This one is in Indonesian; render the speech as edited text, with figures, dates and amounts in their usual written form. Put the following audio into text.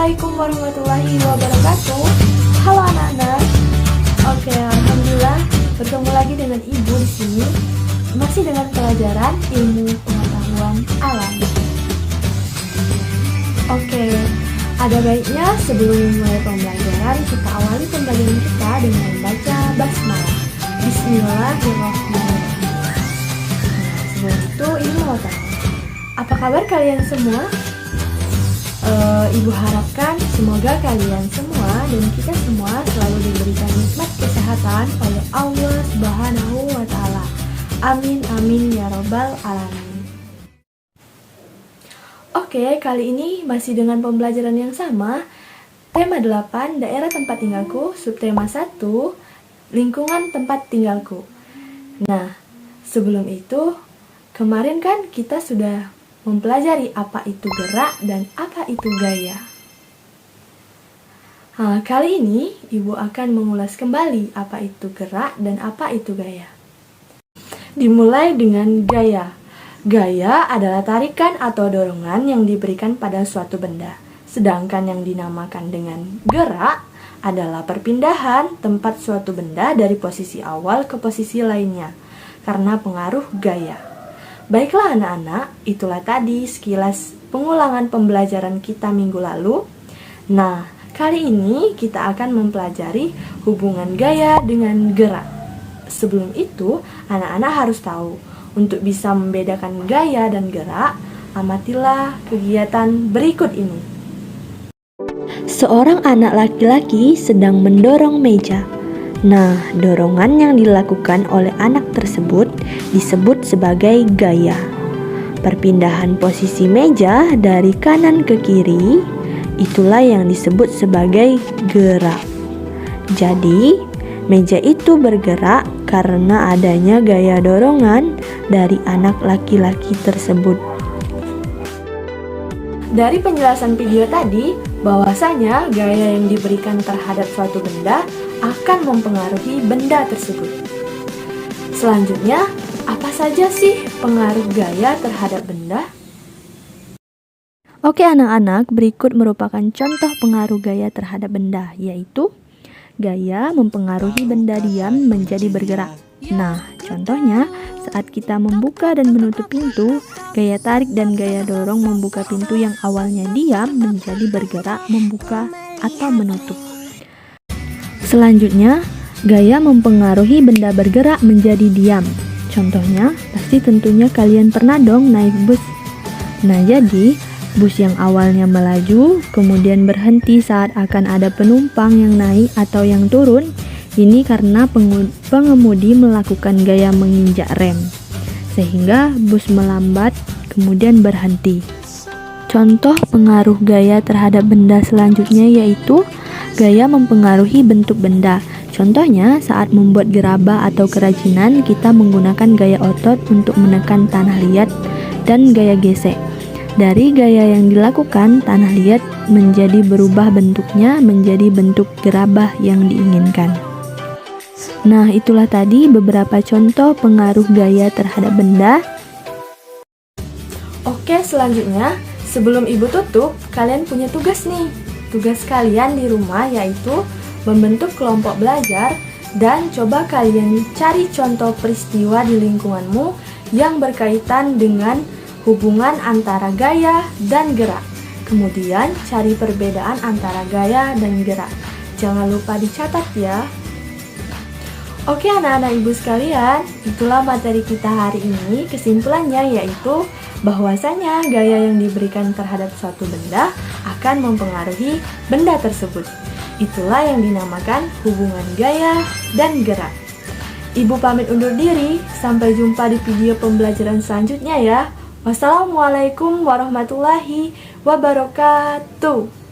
Assalamualaikum warahmatullahi wabarakatuh. Halo anak-anak. Oke, alhamdulillah bertemu lagi dengan Ibu di sini. Masih dengan pelajaran ilmu pengetahuan alam. Oke, ada baiknya sebelum memulai pembelajaran kita awali pembelajaran kita dengan membaca basmalah. Bismillahirrahmanirrahim. Sebelum itu Ibu mau tanya, apa kabar kalian semua? Ibu harapkan semoga kalian semua dan kita semua selalu diberikan nikmat kesehatan oleh Allah Subhanahu wa Ta'ala. Amin amin ya robbal alamin. Oke, kali ini masih dengan pembelajaran yang sama. Tema 8, daerah tempat tinggalku. Subtema 1, lingkungan tempat tinggalku. Nah, sebelum itu, kemarin kan kita sudah mempelajari apa itu gerak dan apa itu gaya. Kali ini Ibu akan mengulas kembali apa itu gerak dan apa itu gaya. Dimulai dengan gaya. Gaya adalah tarikan atau dorongan yang diberikan pada suatu benda. Sedangkan yang dinamakan dengan gerak adalah perpindahan tempat suatu benda dari posisi awal ke posisi lainnya karena pengaruh gaya. Baiklah anak-anak, itulah tadi sekilas pengulangan pembelajaran kita minggu lalu. Nah, kali ini kita akan mempelajari hubungan gaya dengan gerak. Sebelum itu, anak-anak harus tahu, untuk bisa membedakan gaya dan gerak, amatilah kegiatan berikut ini. Seorang anak laki-laki sedang mendorong meja. Nah, dorongan yang dilakukan oleh anak tersebut disebut sebagai gaya. Perpindahan posisi meja dari kanan ke kiri, itulah yang disebut sebagai gerak. Jadi, meja itu bergerak karena adanya gaya dorongan dari anak laki-laki tersebut. Dari penjelasan video tadi, bahwasanya gaya yang diberikan terhadap suatu benda akan mempengaruhi benda tersebut. Selanjutnya, apa saja sih pengaruh gaya terhadap benda? Oke anak-anak, berikut merupakan contoh pengaruh gaya terhadap benda, yaitu gaya mempengaruhi benda diam menjadi bergerak. Nah, contohnya saat kita membuka dan menutup pintu, gaya tarik dan gaya dorong membuka pintu yang awalnya diam menjadi bergerak membuka atau menutup. Selanjutnya, gaya mempengaruhi benda bergerak menjadi diam. Contohnya, pasti tentunya kalian pernah dong naik bus. Nah, jadi bus yang awalnya melaju, kemudian berhenti saat akan ada penumpang yang naik atau yang turun, ini karena pengemudi melakukan gaya menginjak rem, sehingga bus melambat kemudian berhenti. Contoh pengaruh gaya terhadap benda selanjutnya yaitu gaya mempengaruhi bentuk benda. Contohnya, saat membuat gerabah atau kerajinan, kita menggunakan gaya otot untuk menekan tanah liat dan gaya gesek. Dari gaya yang dilakukan, tanah liat menjadi berubah bentuknya menjadi bentuk gerabah yang diinginkan. Nah, itulah tadi beberapa contoh pengaruh gaya terhadap benda. Oke, selanjutnya, sebelum Ibu tutup, kalian punya tugas nih. Tugas kalian di rumah yaitu membentuk kelompok belajar dan coba kalian cari contoh peristiwa di lingkunganmu yang berkaitan dengan hubungan antara gaya dan gerak. Kemudian cari perbedaan antara gaya dan gerak. Jangan lupa dicatat ya. Oke anak-anak ibu sekalian, itulah materi kita hari ini. Kesimpulannya yaitu bahwasanya gaya yang diberikan terhadap suatu benda akan mempengaruhi benda tersebut. Itulah yang dinamakan hubungan gaya dan gerak. Ibu pamit undur diri, sampai jumpa di video pembelajaran selanjutnya ya. Wassalamualaikum warahmatullahi wabarakatuh.